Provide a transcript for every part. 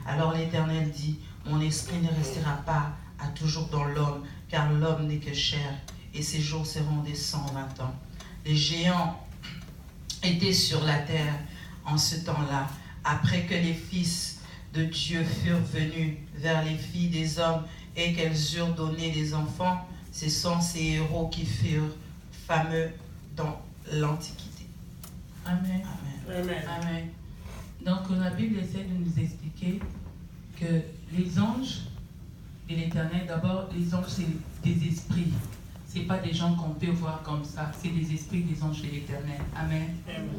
Alors l'Éternel dit, mon esprit ne restera pas à toujours dans l'homme, car l'homme n'est que chair, et ses jours seront des 120 ans. Les géants étaient sur la terre en ce temps-là, après que les fils de Dieu furent venus vers les filles des hommes et qu'elles eurent donné des enfants. Ce sont ces héros qui furent fameux dans l'Antiquité. Amen. Amen. Amen. Amen. Donc la Bible essaie de nous expliquer que les anges de l'Éternel, d'abord, les anges, c'est des esprits. Ce n'est pas des gens qu'on peut voir comme ça. C'est des esprits des anges de l'Éternel. Amen. Amen.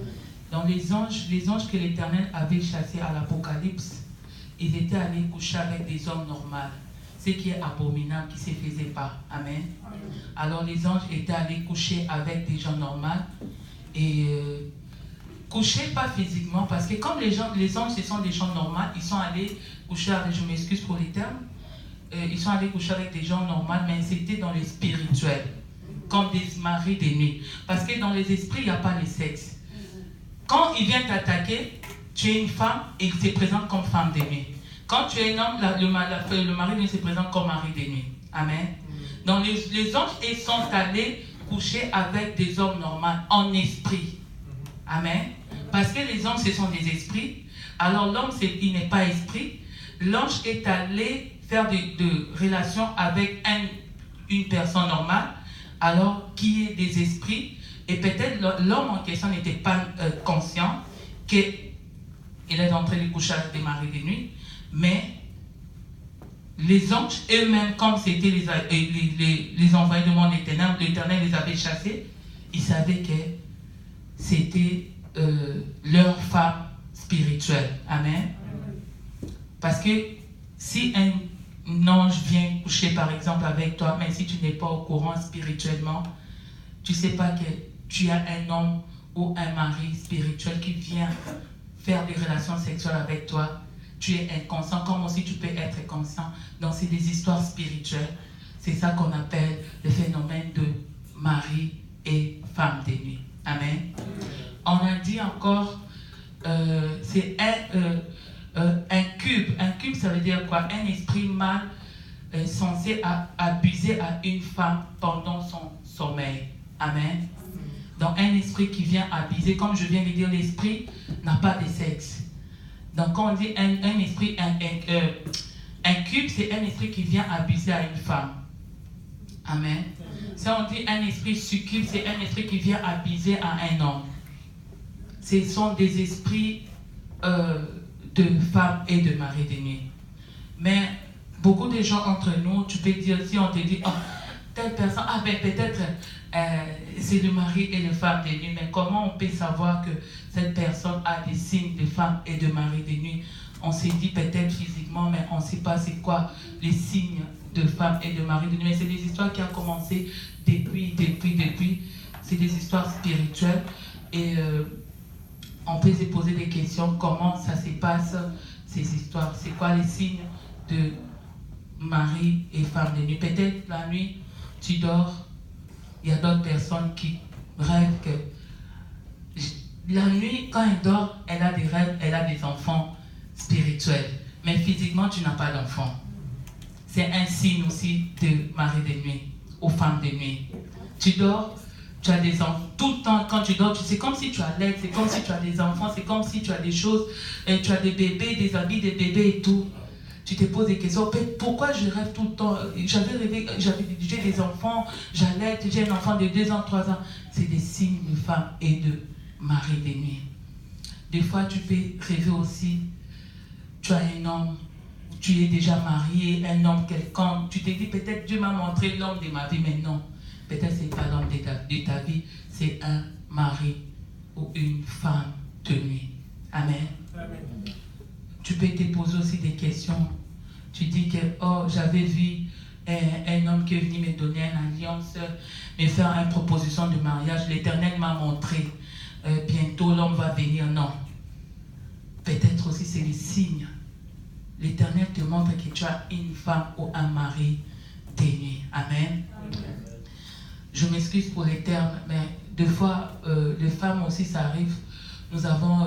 Donc les anges que l'Éternel avait chassés à l'Apocalypse, ils étaient allés coucher avec des hommes normaux. Ce qui est abominable, qui ne se faisait pas. Amen. Amen. Alors les anges étaient allés coucher avec des gens normaux. Et coucher pas physiquement, parce que comme les anges, ce sont des gens normaux, ils sont allés coucher avec, je m'excuse pour les termes, ils sont allés coucher avec des gens normaux, mais c'était dans le spirituel, comme des maris des nuits. Parce que dans les esprits, il n'y a pas le sexe. Quand il vient t'attaquer, tu es une femme et il se présente comme femme de nuit. Quand tu es un homme, le mari de nuit se présente comme mari de nuit. Amen. Donc les anges, ils sont allés coucher avec des hommes normaux en esprit. Amen. Parce que les anges, ce sont des esprits. Alors l'homme, il n'est pas esprit. L'ange est allé faire de relations avec une personne normale, alors qui est des esprits. Et peut-être l'homme en question n'était pas conscient qu'il est entré de coucher avec des maris de nuit. Mais les anges eux-mêmes, comme c'était les envoyés de mon éternel, l'Éternel les avait chassés, ils savaient que c'était leur femme spirituelle. Amen. Parce que si un ange vient coucher par exemple avec toi, mais si tu n'es pas au courant spirituellement, tu ne sais pas que tu as un homme ou un mari spirituel qui vient faire des relations sexuelles avec toi, tu es inconscient, comme aussi tu peux être conscient. Donc c'est des histoires spirituelles. C'est ça qu'on appelle le phénomène de mari et femme de nuit. Amen. On a dit encore, c'est un cube. Un cube, ça veut dire quoi? Un esprit mâle censé abuser à une femme pendant son sommeil. Amen. Donc un esprit qui vient abuser, comme je viens de dire, l'esprit n'a pas de sexe. Donc quand on dit un esprit, un cube, c'est un esprit qui vient abuser à une femme. Amen. Si on dit un esprit succube, c'est un esprit qui vient abuser à un homme. Ce sont des esprits de femmes et de maris de nuit. Mais beaucoup de gens entre nous, tu peux dire, si on te dit, oh, telle personne, ah ben peut-être c'est le mari et la femme de nuit, mais comment on peut savoir que cette personne a des signes de femme et de mari de nuit? On s'est dit peut-être physiquement, mais on ne sait pas c'est quoi les signes de femme et de mari de nuit. Mais c'est des histoires qui ont commencé depuis. C'est des histoires spirituelles. Et on peut se poser des questions, comment ça se passe, ces histoires? C'est quoi les signes de mari et femme de nuit? Peut-être la nuit, tu dors. Il y a d'autres personnes qui rêvent que la nuit, quand elle dort, elle a des rêves, elle a des enfants spirituels. Mais physiquement, tu n'as pas d'enfant. C'est un signe aussi de mari de nuit, aux femmes de nuit. Tu dors, tu as des enfants. Tout le temps, quand tu dors, c'est comme si tu allaites, c'est comme si tu as des enfants, c'est comme si tu as des choses, tu as des bébés, des habits de bébés et tout. Tu te poses des questions. Pourquoi je rêve tout le temps? J'avais rêvé, j'ai des enfants, j'allaite, j'ai un enfant de 2 ans, 3 ans. C'est des signes de femme et de mari de nuit. Des fois, tu peux rêver aussi. Tu as un homme, tu es déjà marié, un homme quelconque. Tu te dis peut-être Dieu m'a montré l'homme de ma vie, mais non. Peut-être ce n'est pas l'homme de ta vie, c'est un mari ou une femme de nuit. Amen. Amen. Tu peux te poser aussi des questions. Tu dis que, oh, j'avais vu un homme qui est venu me donner une alliance, me faire une proposition de mariage. L'Éternel m'a montré, bientôt l'homme va venir. Non. Peut-être aussi c'est les signes. L'Éternel te montre que tu as une femme ou un mari de nuit. Amen. Amen. Je m'excuse pour les termes, mais des fois, les femmes aussi, ça arrive. Nous avons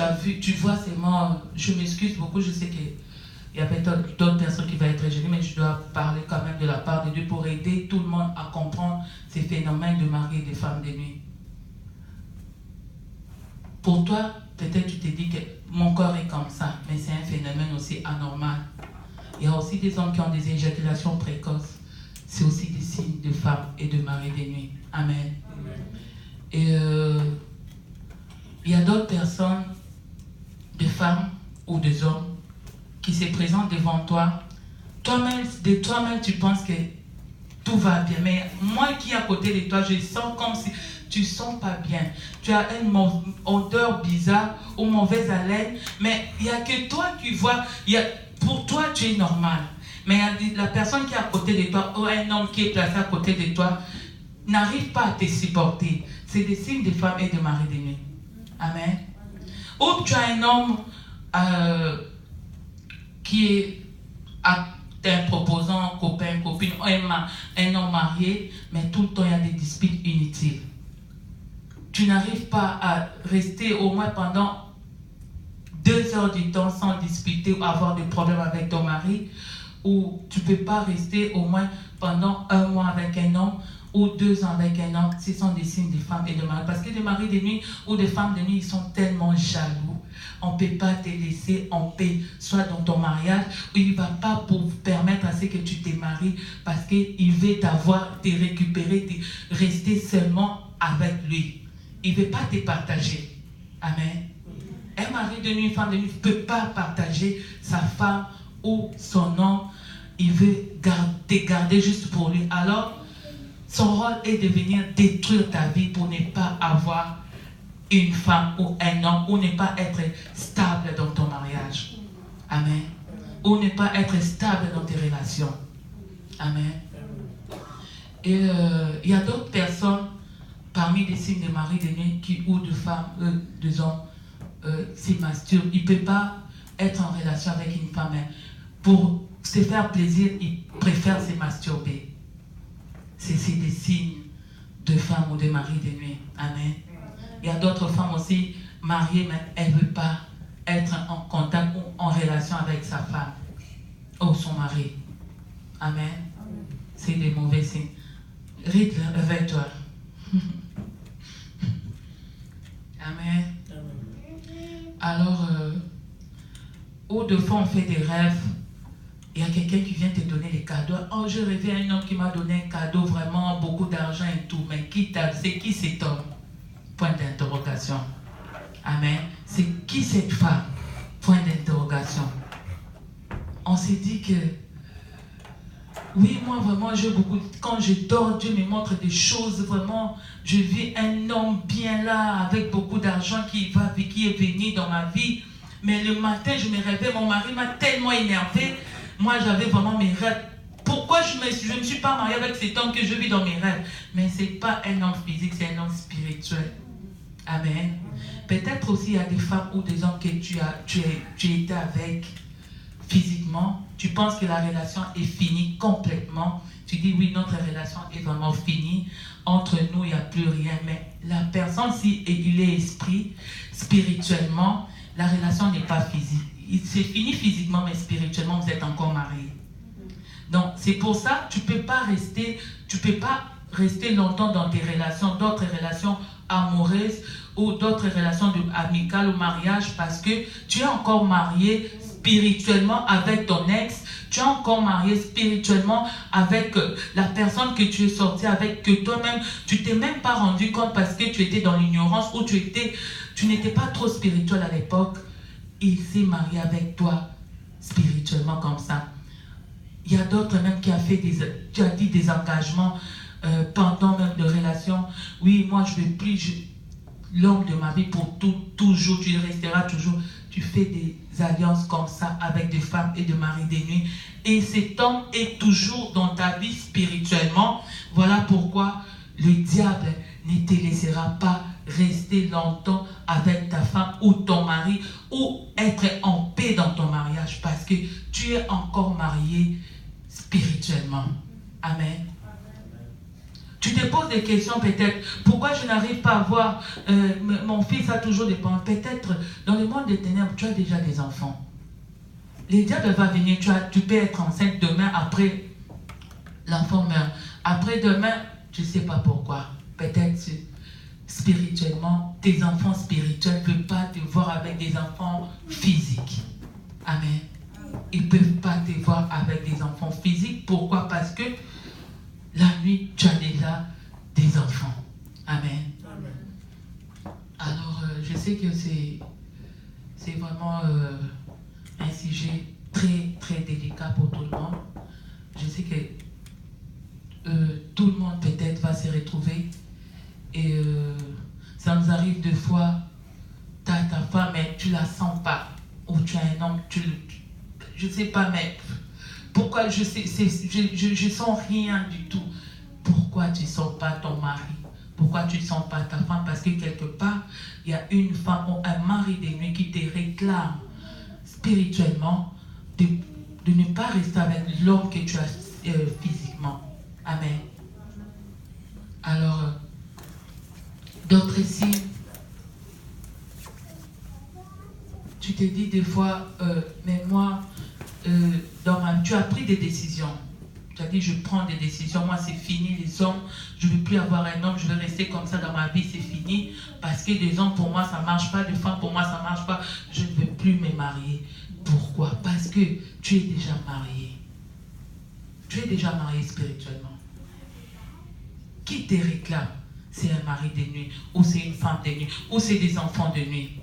as vu, tu vois ces morts, je m'excuse beaucoup, je sais qu'il y a peut-être d'autres personnes qui vont être gênées, mais je dois parler quand même de la part de Dieu pour aider tout le monde à comprendre ces phénomènes de mari et de femme de nuit. Pour toi, peut-être tu te dis que mon corps est comme ça, mais c'est un phénomène aussi anormal. Il y a aussi des hommes qui ont des éjaculations précoces. C'est aussi des signes de femmes et de mari de nuit. Amen. Et il y a d'autres personnes, des femmes ou des hommes, qui se présentent devant toi. Toi-même, de toi-même, tu penses que tout va bien. Mais moi qui est à côté de toi, je sens comme si tu ne sens pas bien. Tu as une odeur bizarre ou mauvaise haleine. Mais il n'y a que toi qui vois. Pour toi, tu es normal. Mais la personne qui est à côté de toi, ou un homme qui est placé à côté de toi, n'arrive pas à te supporter. C'est des signes de femmes et de mari de nuit. Amen. Ou tu as un homme qui est un proposant, copain, copine, un homme marié, mais tout le temps il y a des disputes inutiles. Tu n'arrives pas à rester au moins pendant 2 heures du temps sans disputer ou avoir des problèmes avec ton mari, ou tu ne peux pas rester au moins pendant 1 mois avec un homme ou 2 ans avec un homme. Ce sont des signes de femmes et de maris. Parce que des maris de nuit ou des femmes de nuit, ils sont tellement jaloux. On ne peut pas te laisser en paix, soit dans ton mariage, ou il ne va pas pour permettre à ce que tu te maries parce qu'il veut t'avoir, te récupérer, te rester seulement avec lui. Il ne veut pas te partager. Amen. Un mari de nuit, une femme de nuit ne peut pas partager sa femme ou son homme. Il veut te garder juste pour lui. Alors, son rôle est de venir détruire ta vie pour ne pas avoir une femme ou un homme, ou ne pas être stable dans ton mariage. Amen. Ou ne pas être stable dans tes relations. Amen. Et il y a d'autres personnes, parmi les signes de mari de nuit ou de femmes, des hommes, s'ils masturbent. Ils ne peuvent pas être en relation avec une femme. Pour se faire plaisir, ils préfèrent se masturber. C'est des signes de femmes ou de maris de nuit. Amen. Il y a d'autres femmes aussi mariées, mais elles ne veulent pas être en contact ou en relation avec sa femme ou son mari. Amen. C'est des mauvais signes. Rite, réveille-toi. Amen. Alors, ou de fois on fait des rêves. Il y a quelqu'un qui vient te donner des cadeaux. Oh, je rêvais à un homme qui m'a donné un cadeau, vraiment beaucoup d'argent et tout. Mais c'est qui cet homme? Point d'interrogation. Amen. C'est qui cette femme? Point d'interrogation. On s'est dit que, oui, moi vraiment, j'ai beaucoup. Quand je dors, Dieu me montre des choses, vraiment. Je vis un homme bien là, avec beaucoup d'argent qui est venu dans ma vie. Mais le matin, je me réveille, mon mari m'a tellement énervé. Moi, j'avais vraiment mes rêves. Pourquoi je ne me suis pas mariée avec cet homme que je vis dans mes rêves? Mais ce n'est pas un homme physique, c'est un homme spirituel. Amen. Peut-être aussi il y a des femmes ou des hommes que tu étais avec physiquement. Tu penses que la relation est finie complètement. Tu dis oui, notre relation est vraiment finie. Entre nous, il n'y a plus rien. Mais la personne, si il est esprit, spirituellement, la relation n'est pas physique. C'est fini physiquement, mais spirituellement, vous êtes encore mariés. Donc, c'est pour ça que tu ne peux pas rester longtemps dans tes relations, d'autres relations amoureuses ou d'autres relations amicales ou mariage, parce que tu es encore marié spirituellement avec ton ex, tu es encore marié spirituellement avec la personne que tu es sorti avec, que toi-même, tu ne t'es même pas rendu compte parce que tu étais dans l'ignorance ou tu n'étais pas trop spirituel à l'époque. Il s'est marié avec toi spirituellement comme ça. Il y a d'autres même qui tu as dit des engagements pendant même de relations. Oui, moi je ne veux plus l'homme de ma vie pour toujours, tu resteras toujours. Tu fais des alliances comme ça avec des femmes et des maris de nuit. Et cet homme est toujours dans ta vie spirituellement. Voilà pourquoi le diable ne te laissera pas rester longtemps avec ta femme ou ton mari ou être en paix dans ton mariage parce que tu es encore marié spirituellement. Amen. Tu te poses des questions peut-être. Pourquoi je n'arrive pas à voir, mon fils a toujours des problèmes. Peut-être dans le monde des ténèbres, tu as déjà des enfants. Le diable va venir, tu peux être enceinte demain, après l'enfant meurt. Après demain, je ne sais pas pourquoi. Peut-être spirituellement, tes enfants spirituels ne peuvent pas te voir avec des enfants physiques. Amen. Ils ne peuvent pas te voir avec des enfants physiques. Pourquoi? Parce que la nuit, tu as déjà des enfants. Amen. Amen. Alors, je sais que c'est vraiment un sujet très, très délicat pour tout le monde. Je sais que tout le monde peut-être va se retrouver. Et ça nous arrive des fois, tu as ta femme, mais tu ne la sens pas. Ou tu as un homme, je ne sais pas, mais pourquoi je sens rien du tout. Pourquoi tu ne sens pas ton mari? Pourquoi tu ne sens pas ta femme? Parce que quelque part, il y a une femme ou un mari de nuit qui te réclame spirituellement de ne pas rester avec l'homme que tu as physiquement. Amen. Alors, d'autres ici, tu te dis des fois, mais moi, tu as pris des décisions. Tu as dit, je prends des décisions, moi c'est fini, les hommes, je ne veux plus avoir un homme, je vais rester comme ça dans ma vie, c'est fini. Parce que des hommes, pour moi, ça ne marche pas, des femmes, pour moi, ça ne marche pas. Je ne veux plus me marier. Pourquoi? Parce que tu es déjà marié. Tu es déjà marié spirituellement. Qui te réclame? C'est un mari de nuit, ou c'est une femme de nuit, ou c'est des enfants de nuit.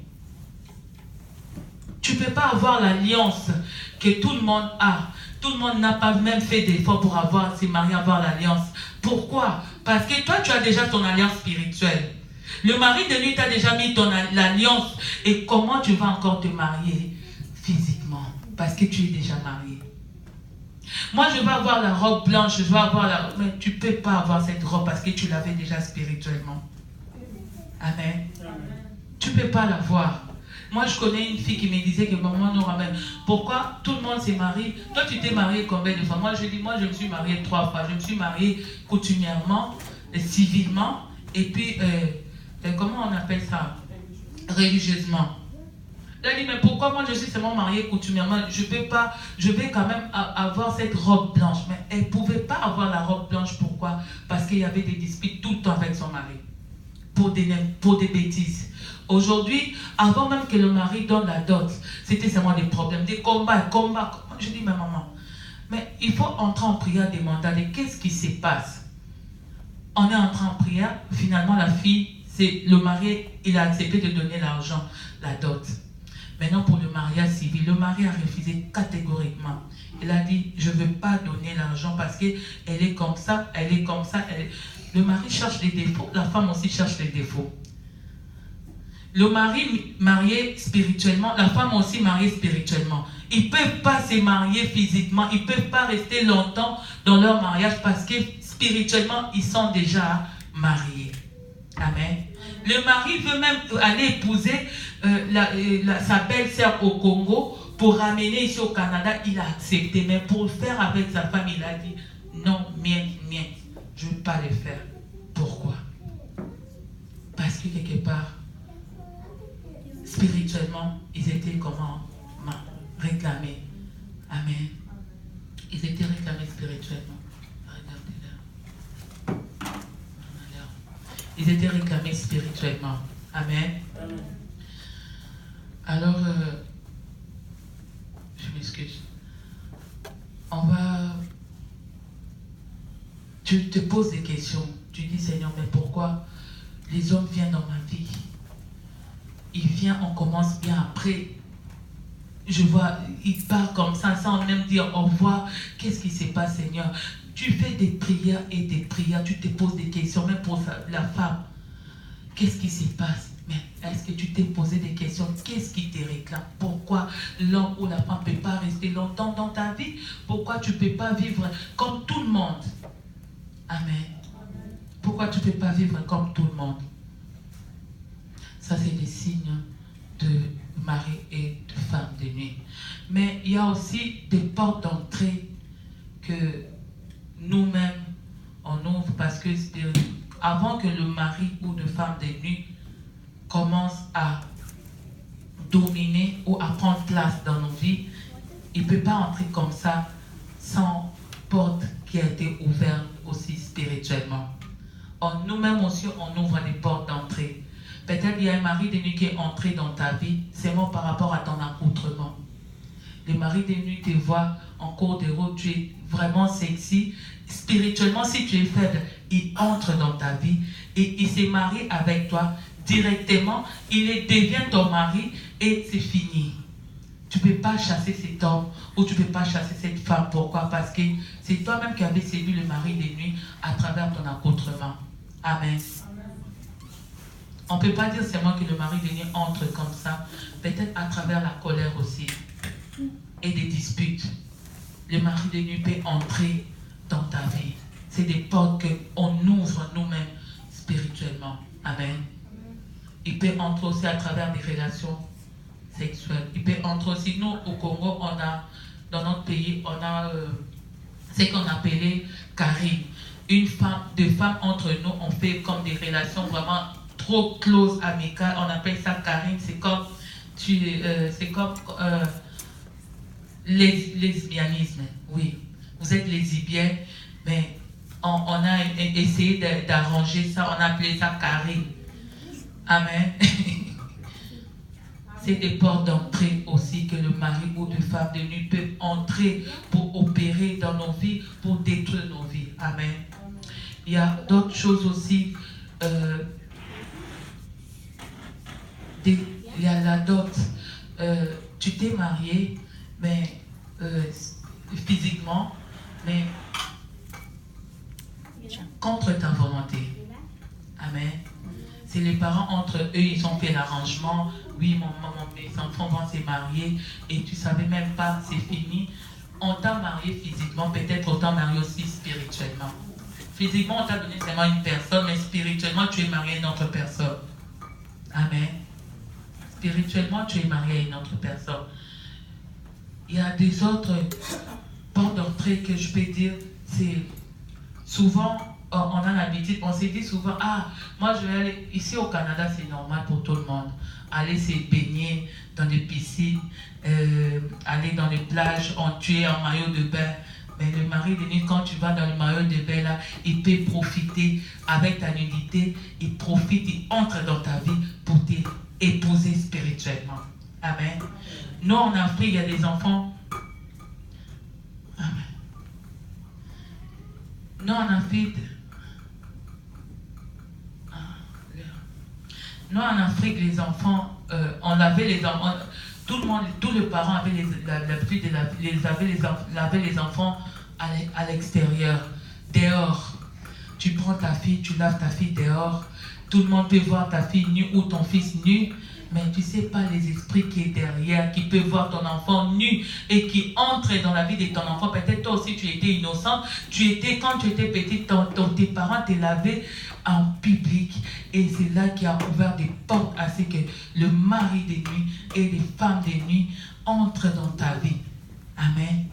Tu ne peux pas avoir l'alliance que tout le monde a. Tout le monde n'a pas même fait d'efforts pour se marier, avoir l'alliance. Pourquoi? Parce que toi, tu as déjà ton alliance spirituelle. Le mari de nuit t'a déjà mis l'alliance. Et comment tu vas encore te marier physiquement? Parce que tu es déjà marié. Moi, je vais avoir la robe blanche, je vais avoir la... Mais tu ne peux pas avoir cette robe parce que tu l'avais déjà spirituellement. Amen. Amen. Tu ne peux pas l'avoir. Moi, je connais une fille qui me disait que maman nous ramène. Pourquoi tout le monde s'est marié? Toi, tu t'es marié combien de fois? Moi, je dis, moi, je me suis mariée 3 fois. Je me suis mariée coutumièrement, civilement, et puis, comment on appelle ça? Religieusement. Elle dit, mais pourquoi moi, je suis seulement mariée coutumièrement? Je vais quand même avoir cette robe blanche. Mais elle ne pouvait pas avoir la robe blanche. Pourquoi? Parce qu'il y avait des disputes tout le temps avec son mari. Pour des bêtises. Aujourd'hui, avant même que le mari donne la dot, c'était seulement des problèmes, des combats. Je dis, ma maman, mais il faut entrer en prière, demander qu'est-ce qui se passe. On est entré en prière, finalement la fille, le mari, il a accepté de donner l'argent, la dot. Maintenant pour le mariage civil, le mari a refusé catégoriquement. Il a dit, je ne veux pas donner l'argent parce qu'elle est comme ça, elle est comme ça. Le mari cherche des défauts, la femme aussi cherche les défauts. Le mari marié spirituellement, la femme aussi mariée spirituellement. Ils ne peuvent pas se marier physiquement, ils ne peuvent pas rester longtemps dans leur mariage parce que spirituellement, ils sont déjà mariés. Amen. Le mari veut même aller épouser sa belle-sœur au Congo pour ramener ici au Canada. Il a accepté, mais pour le faire avec sa femme, il a dit non, mien, je ne veux pas le faire. Pourquoi? Parce que quelque part, spirituellement, ils étaient comment? Réclamés. Amen. Ils étaient réclamés spirituellement. Regardez là. Ils étaient réclamés spirituellement. Amen. Amen. Alors, je m'excuse. Tu te poses des questions. Tu dis, Seigneur, mais pourquoi les hommes viennent dans ma vie? Ils viennent, on commence bien après. Je vois, ils partent comme ça, sans même dire au revoir. Qu'est-ce qui se passe, Seigneur? Tu fais des prières et des prières, tu te poses des questions, même pour la femme. Qu'est-ce qui se passe? Mais est-ce que tu t'es posé des questions? Qu'est-ce qui te réclame? Pourquoi l'homme ou la femme ne peut pas rester longtemps dans ta vie? Pourquoi tu ne peux pas vivre comme tout le monde? Amen. Pourquoi tu ne peux pas vivre comme tout le monde? Ça, c'est des signes de mari et de femme de nuit. Mais il y a aussi des portes d'entrée que nous-mêmes, on ouvre parce que spirituellement, avant que le mari ou la femme de nuit commence à dominer ou à prendre place dans nos vies, il ne peut pas entrer comme ça sans porte qui a été ouverte aussi spirituellement. Nous-mêmes aussi, on ouvre des portes d'entrée. Peut-être il y a un mari de nuit qui est entré dans ta vie, c'est moi par rapport à ton accoutrement. Le mari de nuit te voit en cours de route, tu es vraiment sexy. Spirituellement, si tu es faible, il entre dans ta vie et il se marie avec toi directement. Il devient ton mari et c'est fini. Tu ne peux pas chasser cet homme ou tu ne peux pas chasser cette femme. Pourquoi? Parce que c'est toi-même qui avais séduit le mari de nuit à travers ton accoutrement. Amen. On ne peut pas dire seulement que le mari de nuit entre comme ça, peut-être à travers la colère aussi et des disputes. Le mari de nuit peut entrer dans ta vie. C'est des portes qu'on ouvre nous-mêmes spirituellement. Amen. Il peut entrer aussi à travers des relations sexuelles. Il peut entrer aussi. Nous, au Congo, on a, dans notre pays, on a ce qu'on appelait Karine. Deux femmes entre nous, on fait comme des relations vraiment trop close, amicales. On appelle ça Karine. C'est comme lesbianisme. Oui, vous êtes lesbienne, mais on a essayé d'arranger ça. On a appelé ça Karine. Amen. C'est des portes d'entrée aussi que le mari ou une femme de nuit peut entrer pour opérer dans nos vies, pour détruire nos vies. Amen. Il y a d'autres choses aussi. Il y a la dot. Tu t'es marié, mais physiquement, mais contre ta volonté. Amen. C'est les parents entre eux, ils ont fait l'arrangement. Oui, mes enfants vont se marier et tu ne savais même pas, c'est fini. On t'a marié physiquement, peut-être on t'a marié aussi spirituellement. Physiquement, on t'a donné seulement une personne, mais spirituellement, tu es marié à une autre personne. Amen. Spirituellement, tu es marié à une autre personne. Il y a des autres portes d'entrée que je peux dire, c'est souvent, on a l'habitude, on s'est dit souvent, moi je vais aller, ici au Canada c'est normal pour tout le monde, aller se baigner dans des piscines, aller dans les plages, tu es en maillot de bain, mais le mari de nuit, quand tu vas dans le maillot de bain là, il peut profiter avec ta nudité, il profite, il entre dans ta vie pour t'épouser spirituellement. Amen. Nous en Afrique, il y a des enfants. Amen. Nous en Afrique, les enfants, on lavait les enfants, tous les parents avaient l'habitude de laver les enfants à l'extérieur, dehors. Tu prends ta fille, tu laves ta fille dehors. Tout le monde peut voir ta fille nue ou ton fils nu, mais tu ne sais pas les esprits qui est derrière, qui peut voir ton enfant nu et qui entre dans la vie de ton enfant. Peut-être toi aussi tu étais innocente, quand tu étais petite, tes parents te lavaient en public et c'est là qui a ouvert des portes à ce que le mari de nuit et les femmes de nuit entrent dans ta vie. Amen.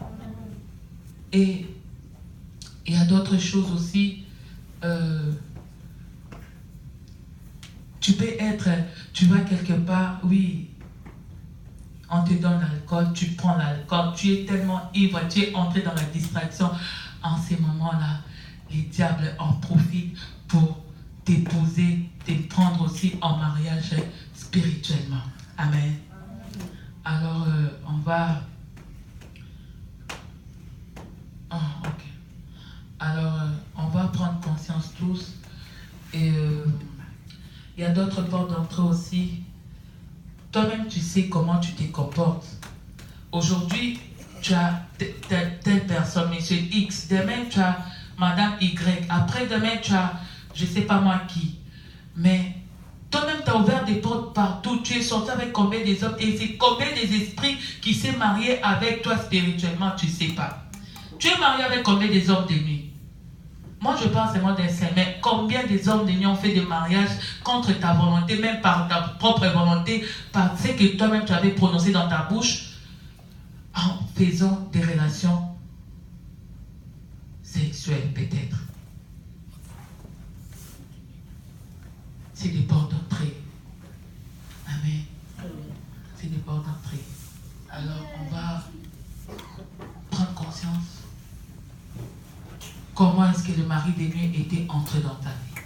Et il y a d'autres choses aussi. Tu vas quelque part, oui, on te donne l'alcool, tu prends l'alcool, tu es tellement ivre, tu es entré dans la distraction. En ces moments-là, les diables en profitent pour t'épouser, te prendre aussi en mariage spirituellement. Amen. Alors, on va... ok. Alors, on va prendre conscience tous et... il y a d'autres portes d'entrée aussi. Toi-même, tu sais comment tu te comportes. Aujourd'hui, tu as telle personne, monsieur X. Demain, tu as madame Y. Après-demain, tu as je ne sais pas moi qui. Mais toi-même, tu as ouvert des portes partout. Tu es sorti avec combien des hommes et c'est combien des esprits qui s'est marié avec toi spirituellement, tu ne sais pas. Tu es marié avec combien des hommes de nuit? Moi, je parle seulement d'un saint, mais combien des hommes de nuit ont fait des mariages contre ta volonté, même par ta propre volonté, par ce que toi-même tu avais prononcé dans ta bouche, en faisant des relations sexuelles peut-être. Comment est-ce que le mari de nuit était entré dans ta vie?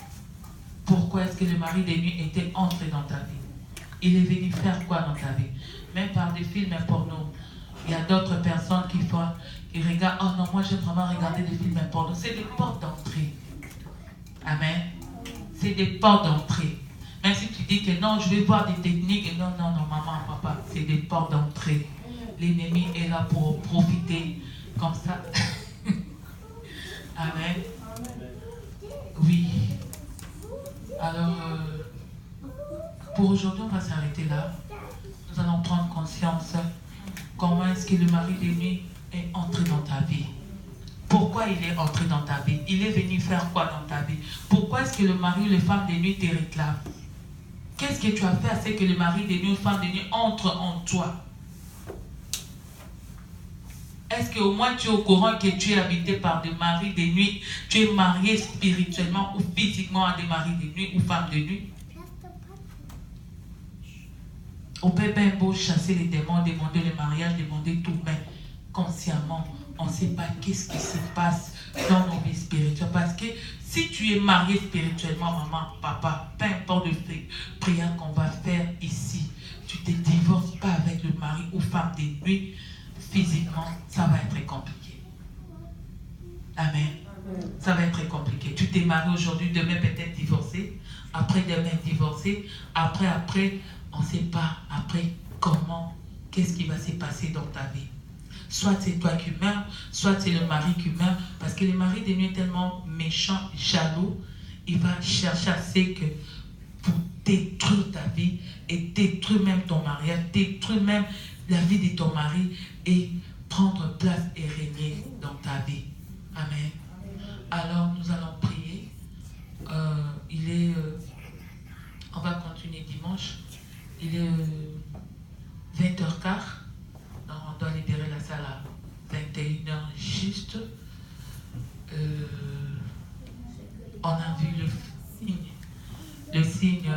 Pourquoi est-ce que le mari de nuit était entré dans ta vie? Il est venu faire quoi dans ta vie? Même par des films porno. Il y a d'autres personnes qui regardent. Oh non, moi j'aime vraiment regarder des films porno. C'est des portes d'entrée. Amen. C'est des portes d'entrée. Même si tu dis que non, je vais voir des techniques. Et non, maman, papa, c'est des portes d'entrée. L'ennemi est là pour profiter comme ça. Amen. Oui. Alors, pour aujourd'hui, on va s'arrêter là. Nous allons prendre conscience comment est-ce que le mari de nuit est entré dans ta vie. Pourquoi il est entré dans ta vie? Il est venu faire quoi dans ta vie? Pourquoi est-ce que le mari ou les femmes de nuit te réclament? Qu'est-ce que tu as fait à ce que le mari de nuit ou les femmes de nuit entre en toi? Est-ce qu'au moins tu es au courant que tu es habité par des maris de nuit? Tu es marié spirituellement ou physiquement à des maris de nuit ou femmes de nuit? On peut bien beau chasser les démons, demander le mariage, demander tout, mais consciemment, on ne sait pas qu'est-ce qui se passe dans nos vies spirituelles. Parce que si tu es marié spirituellement, maman, papa, peu importe le prière qu'on va faire ici, tu ne te divorces pas avec le mari ou femme de nuit, physiquement, ça va être très compliqué. Amen. Ça va être très compliqué. Tu t'es marié aujourd'hui, demain peut-être divorcé, après-demain divorcé, après, on ne sait pas après comment, qu'est-ce qui va se passer dans ta vie. Soit c'est toi qui meurs, soit c'est le mari qui meurt, parce que le mari de nuit est tellement méchant, jaloux, il va chercher à ce que pour détruire ta vie et détruire même ton mariage, détruire même la vie de ton mari et prendre place et régner dans ta vie. Amen. Alors nous allons prier. On va continuer dimanche. Il est 20h15. Donc on doit libérer la salle à 21h juste. On a vu le signe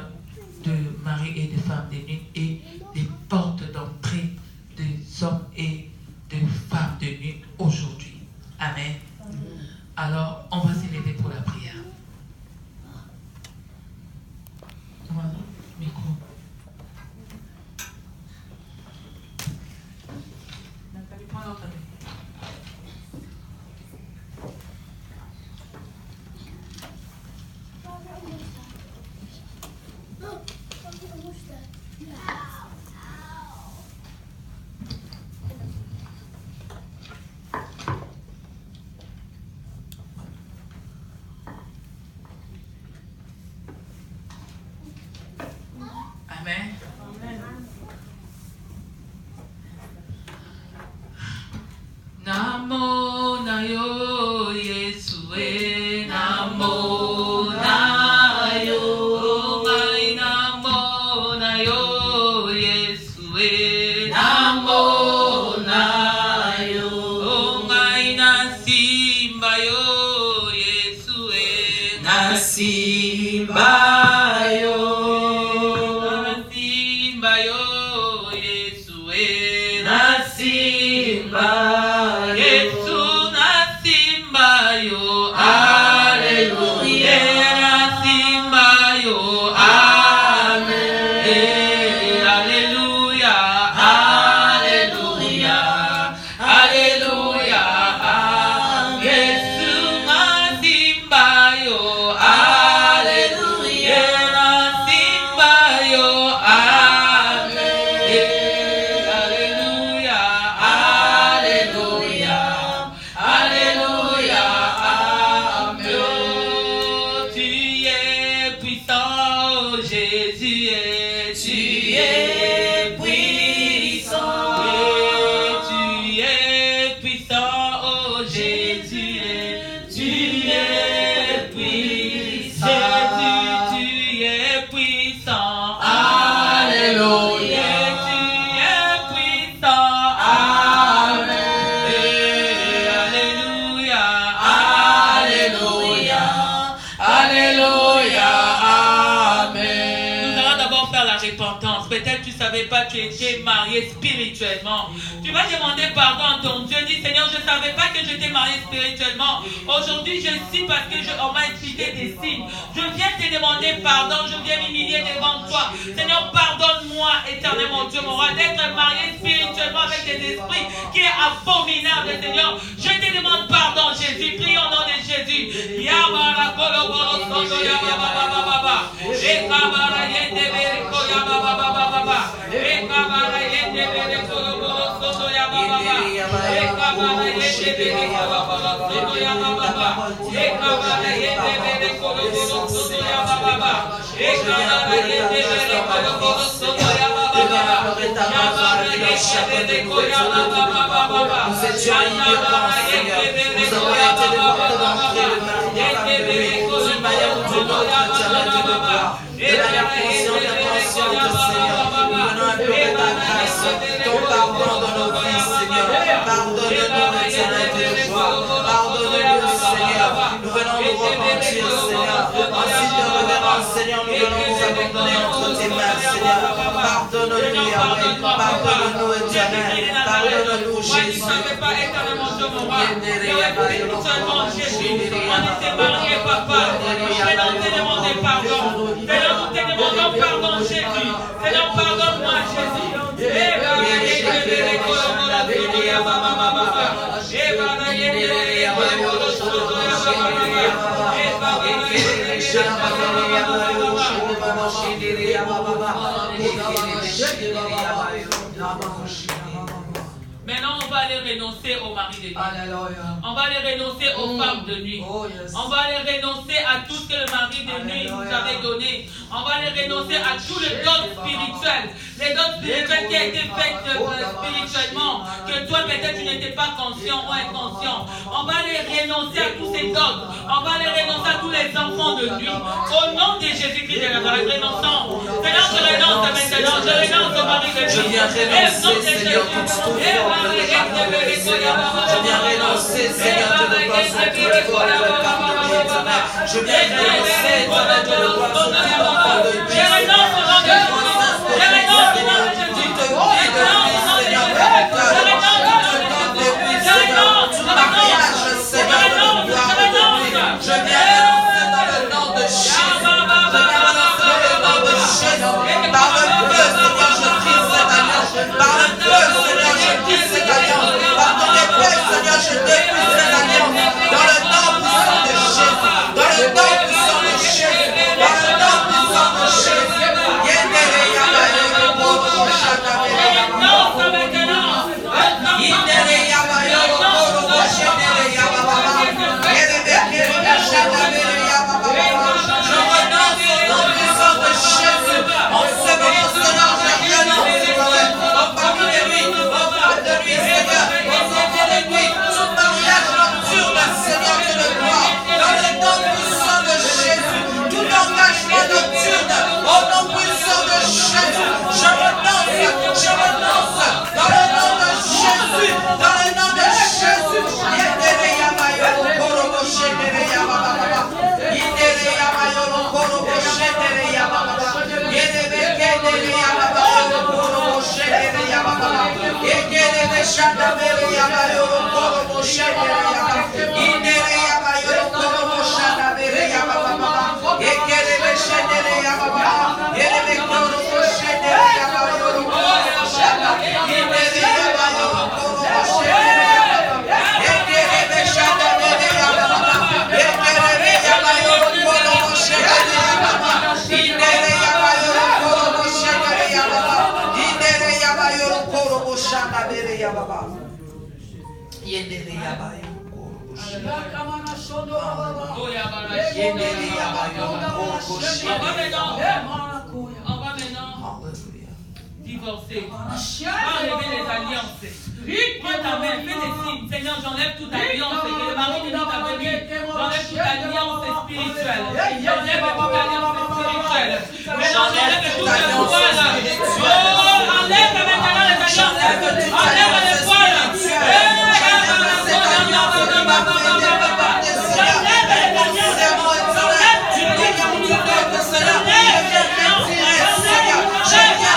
de mari et de femme de nuit et les portes d'entrée des hommes et de femmes de nuit aujourd'hui. Amen. Alors, on va s'élever pour la prière. Voilà, micro. Nathalie, prends l'autre. Amen. Namo na yo Yesue, namo na yo, ngai namo na yo Yesue, namo na yo, ngai na simba yo Yesue, na simba yo. savais pas que tu étais marié spirituellement. Tu vas demander pardon à ton Dieu. Dis, Seigneur, je ne savais pas que j'étais marié spirituellement. Aujourd'hui, je suis parce que on m'a expliqué des signes. Je viens te demander pardon. Je viens m'humilier devant toi. Seigneur, pardonne-moi, éternel mon Dieu, mon roi, d'être marié spirituellement avec des esprits qui est abominable, Seigneur. Je te demande pardon, Jésus. Prie au nom de Jésus. Nous étions ignorants, Seigneur. Nous avons été départements d'une manière ou d'une autre, éternel Dieu de gloire. De manière consciente et inconsciente, Seigneur. Nous venons implorer ta grâce, ton pardon dans nos vies, Seigneur. Pardonne-nous, éternel Dieu de gloire. Pardonne-nous, Seigneur. Nous venons nous repentir, Seigneur. En signe de révérence, Seigneur, nous venons nous abandonner entre tes mains, Seigneur. Pardonne-nous, Yahweh. Pardonne-nous, éternel. Pardonne-nous, Jésus. Tu ne savais pas éternellement Dieu mon roi. Seulement Jésus. On était mariés, papa. Seigneur, nous te demandons pardon. Seigneur, nous te demandons pardon, Jésus. Seigneur, pardonne-moi, Jésus. Maintenant, on va aller renoncer au mari de nuit. On va aller renoncer aux femmes de nuit. On va aller renoncer à tout ce que le mari de nuit nous avait donné. On va aller renoncer à tous les dons spirituels. Les dons spirituels qui ont été faits spirituellement, que toi peut-être tu n'étais pas conscient ou inconscient. On va aller renoncer à tous ces dons. On va aller renoncer à tous les enfants de nuit. Au nom de Jésus-Christ de Nazareth, renonçons. Seigneur, je renonce maintenant. Je renonce au mari de nuit. Je viens renoncer, Seigneur, toute forme de calomnie, Seigneur. Je viens renoncer, Seigneur, Dieu de gloire, sur toute forme de calomnie, éternel. Je viens renoncer, éternel, Dieu de gloire, sur toute forme de vie. Je renonce au nom de Jésus. Je renonce au nom de Jésus. Toute vie de vie, Seigneur, tout mariage, Seigneur, de gloire, de vie. Je viens renoncer dans le nom de Jésus. Je viens renoncer dans le nom de Jésus. Par le feu, Seigneur, je brise cette alliance. Par le feu, Seigneur, je brise cette alliance. Par ton épée, Seigneur, je détruis cette alliance. Dans le nom puissant de Jésus. Dans le nom puissant de Jésus. Dans le nom puissant de Jésus. On va maintenant divorcer. Enlever les alliances. Prends ta main, fais des signes. Seigneur, j'enlève toute alliance que le mari de nuit t'avait mis. J'enlève toute alliance spirituelle. J'enlève toute alliance spirituelle. Maintenant, j'enlève toute le voile. Oh, enlève maintenant les alliances. Enlève les voiles. Seigneur,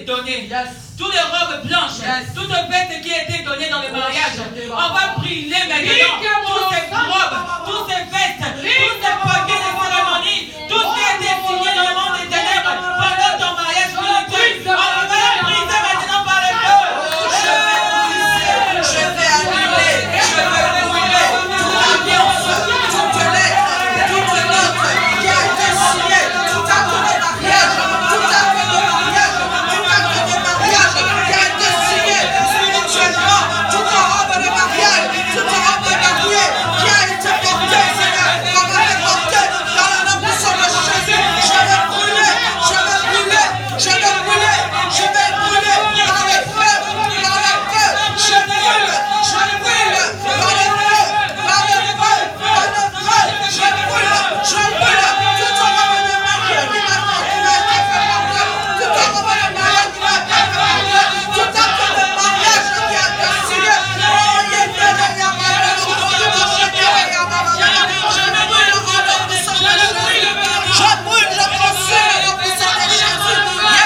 été données, toutes les robes blanches, toutes les fêtes qui étaient données dans le mariage, on va brûler maintenant toutes ces robes, toutes ces vestes, tous ces paquets de cérémonie, tout ce qui a été signé dans le monde des ténèbres pendant ton mariage spirituel, on va le briser maintenant par le feu. Je vais annuler, je vais brûler toute alliance, toute lettre, toute note qui a été signée, tout acte de mariage, tout acte de mariage, tout acte de mariage qui a été signé spirituellement, toute robe de mariage, toute robe de mariée qui a été portée, Seigneur, comme elle est portée dans le nom puissant de Jésus. Je vais brûler, je vais brûler, je vais brûler, je vais brûler par le feu, par le feu, je brûle, par le feu, par le feu, par le feu, je brûle toute robe de mariage qui m'a été fait porter, toute robe de mariage qui m'a été fait porter, tout acte de mariage qui a été signé. Je brûle, je consume le puissant de Jésus. Tout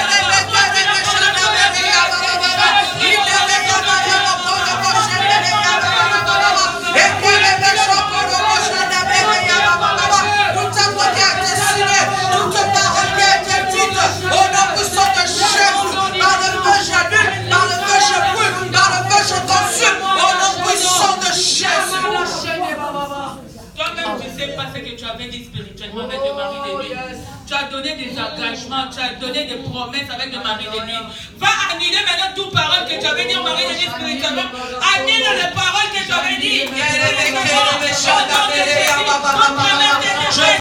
acte qui a été signé, toute parole qui a été dite, au nom puissant de Jésus, par le feu j'annule, par le feu je brûle, par le feu je consume, au nom puissant de Jésus. Toi-même, tu ne sais pas ce que tu avais dit spirituellement avec le mari de nuit. Tu as donné des engagements, tu as donné des promesses avec le mari de nuit. Va annuler maintenant toute parole